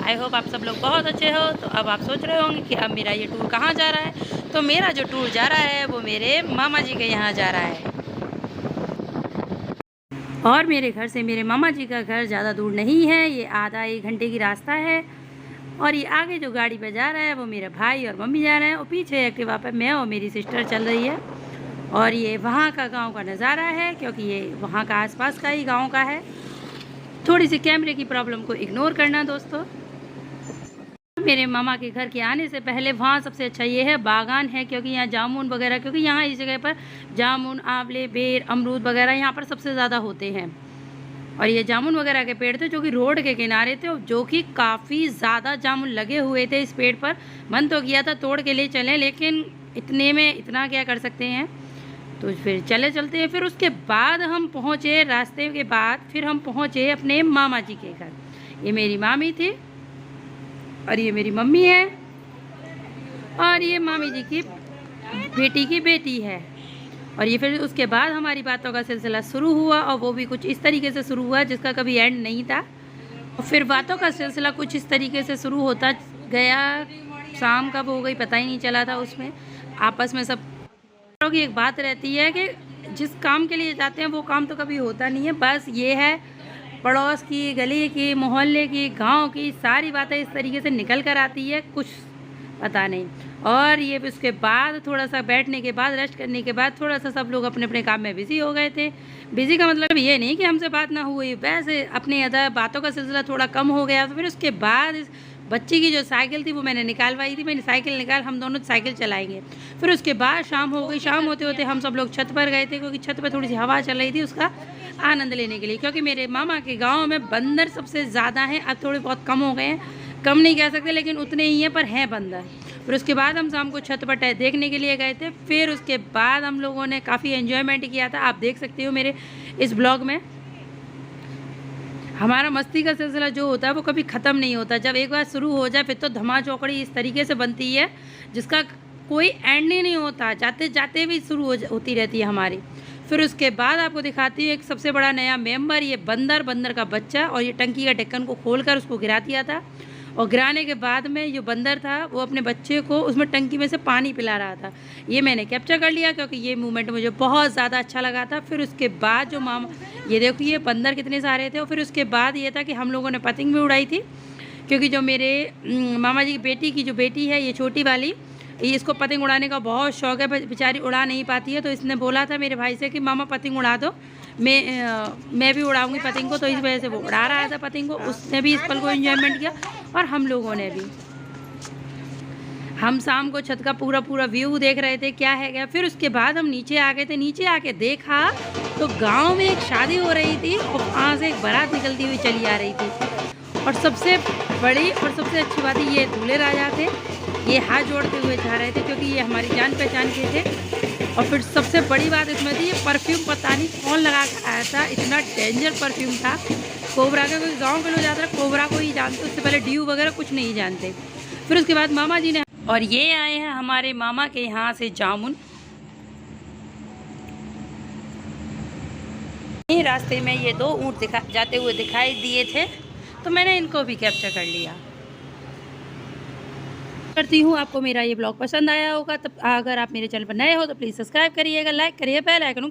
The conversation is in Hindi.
आई होप आप सब लोग बहुत अच्छे हो। तो अब आप सोच रहे होंगे कि अब मेरा ये टूर कहाँ जा रहा है। तो मेरा जो टूर जा रहा है वो मेरे मामा जी के यहाँ जा रहा है। और मेरे घर से मेरे मामा जी का घर ज़्यादा दूर नहीं है, ये आधा 1 घंटे की रास्ता है। और ये आगे जो गाड़ी पे जा रहा है वो मेरे भाई और मम्मी जा रहे हैं, और पीछे एक्टिवा पे मैं और मेरी सिस्टर चल रही है। और ये वहाँ का गांव का नज़ारा है, क्योंकि ये वहाँ का आसपास का ही गांव का है। थोड़ी सी कैमरे की प्रॉब्लम को इग्नोर करना दोस्तों। मेरे मामा के घर के आने से पहले वहाँ सबसे अच्छा ये है बागान है, क्योंकि यहाँ जामुन वगैरह, क्योंकि यहाँ इस जगह पर जामुन, आंवले, बेर, अमरूद वगैरह यहाँ पर सबसे ज़्यादा होते हैं। और ये जामुन वगैरह के पेड़ थे जो कि रोड के किनारे थे, और जो कि काफ़ी ज़्यादा जामुन लगे हुए थे इस पेड़ पर। मन तो किया था तोड़ के ले चलें, लेकिन इतने में इतना क्या कर सकते हैं, तो फिर चलते हैं। फिर उसके बाद हम पहुँचे, रास्ते के बाद फिर हम पहुँचे अपने मामा जी के घर। ये मेरी मामी थी और ये मेरी मम्मी है, और ये मामी जी की बेटी की बेटी है। और ये फिर उसके बाद हमारी बातों का सिलसिला शुरू हुआ, और वो भी कुछ इस तरीके से शुरू हुआ जिसका कभी एंड नहीं था। और फिर बातों का सिलसिला कुछ इस तरीके से शुरू होता गया, शाम कब हो गई पता ही नहीं चला था। उसमें आपस में सब की एक बात रहती है कि जिस काम के लिए जाते हैं वो काम तो कभी होता नहीं है। बस ये है पड़ोस की, गली की, मोहल्ले की, गांव की सारी बातें इस तरीके से निकल कर आती है, कुछ पता नहीं। और ये उसके बाद थोड़ा सा बैठने के बाद, रेस्ट करने के बाद, थोड़ा सा सब लोग अपने अपने काम में बिज़ी हो गए थे। बिज़ी का मतलब ये नहीं कि हमसे बात ना हुई, वैसे अपने अदर बातों का सिलसिला थोड़ा कम हो गया। तो फिर उसके बाद इस बच्ची की जो साइकिल थी वो मैंने निकालवाई थी। मैंने साइकिल निकाल, हम दोनों साइकिल चलाएंगे। फिर उसके बाद शाम हो गई। शाम होते होते हम सब लोग छत पर गए थे, क्योंकि छत पर थोड़ी सी हवा चल रही थी, उसका आनंद लेने के लिए। क्योंकि मेरे मामा के गाँव में बंदर सबसे ज़्यादा हैं, अब थोड़े बहुत कम हो गए हैं, कम नहीं कह सकते लेकिन उतने ही हैं, पर हैं बंदर। फिर उसके बाद हम शाम को छत पर देखने के लिए गए थे। फिर उसके बाद हम लोगों ने काफ़ी एंजॉयमेंट किया था, आप देख सकते हो मेरे इस ब्लॉग में। हमारा मस्ती का सिलसिला जो होता है वो कभी ख़त्म नहीं होता। जब एक बार शुरू हो जाए फिर तो धमा चौकड़ी इस तरीके से बनती है जिसका कोई एंड ही नहीं होता, जाते जाते भी शुरू होती रहती है हमारी। फिर उसके बाद आपको दिखाती हूँ एक सबसे बड़ा नया मेंबर, ये बंदर का बच्चा। और ये टंकी का ढक्कन को खोलकर उसको गिरा दिया था, और गिराने के बाद में जो बंदर था वो अपने बच्चे को उसमें टंकी में से पानी पिला रहा था। ये मैंने कैप्चर कर लिया क्योंकि ये मूवमेंट मुझे बहुत ज़्यादा अच्छा लगा था। फिर उसके बाद जो मामा, ये देखो ये बंदर कितने सारे थे। और फिर उसके बाद ये था कि हम लोगों ने पतंग भी उड़ाई थी, क्योंकि जो मेरे मामा जी की बेटी की जो बेटी है, ये छोटी वाली, इसको पतंग उड़ाने का बहुत शौक़ है, बेचारी उड़ा नहीं पाती है। तो इसने बोला था मेरे भाई से कि मामा पतंग उड़ा दो, मैं भी उड़ाऊंगी पतंग को। तो इस वजह से वो उड़ा रहा था पतंग को, उसने भी इस पल को एंजॉयमेंट किया और हम लोगों ने भी। हम शाम को छत का पूरा व्यू देख रहे थे, क्या है क्या। फिर उसके बाद हम नीचे आ गए थे। नीचे आके देखा तो गांव में एक शादी हो रही थी, और वहाँ से एक बारात निकलती हुई चली आ रही थी। और सबसे बड़ी और सबसे अच्छी बात ये दूल्हे राजा थे, ये हाथ जोड़ते हुए जा रहे थे, क्योंकि ये हमारी जान पहचान के थे। और फिर सबसे बड़ी बात इसमें थी, ये परफ्यूम पता नहीं कौन लगा कर आया था, इतना डेंजर परफ्यूम था कोबरा का। क्योंकि गांव के लोग ज़्यादा कोबरा को ही जानते, उससे पहले ड्यू वगैरह कुछ नहीं जानते। फिर उसके बाद मामा जी ने, और ये आए हैं हमारे मामा के यहाँ से जामुन। रास्ते में ये 2 ऊँट जाते हुए दिखाई दिए थे, तो मैंने इनको भी कैप्चर कर लिया। करती हूँ आपको मेरा ये ब्लॉग पसंद आया होगा। तब अगर आप मेरे चैनल पर नए हो तो प्लीज़ सब्सक्राइब करिएगा, लाइक करिए, बेल आइकन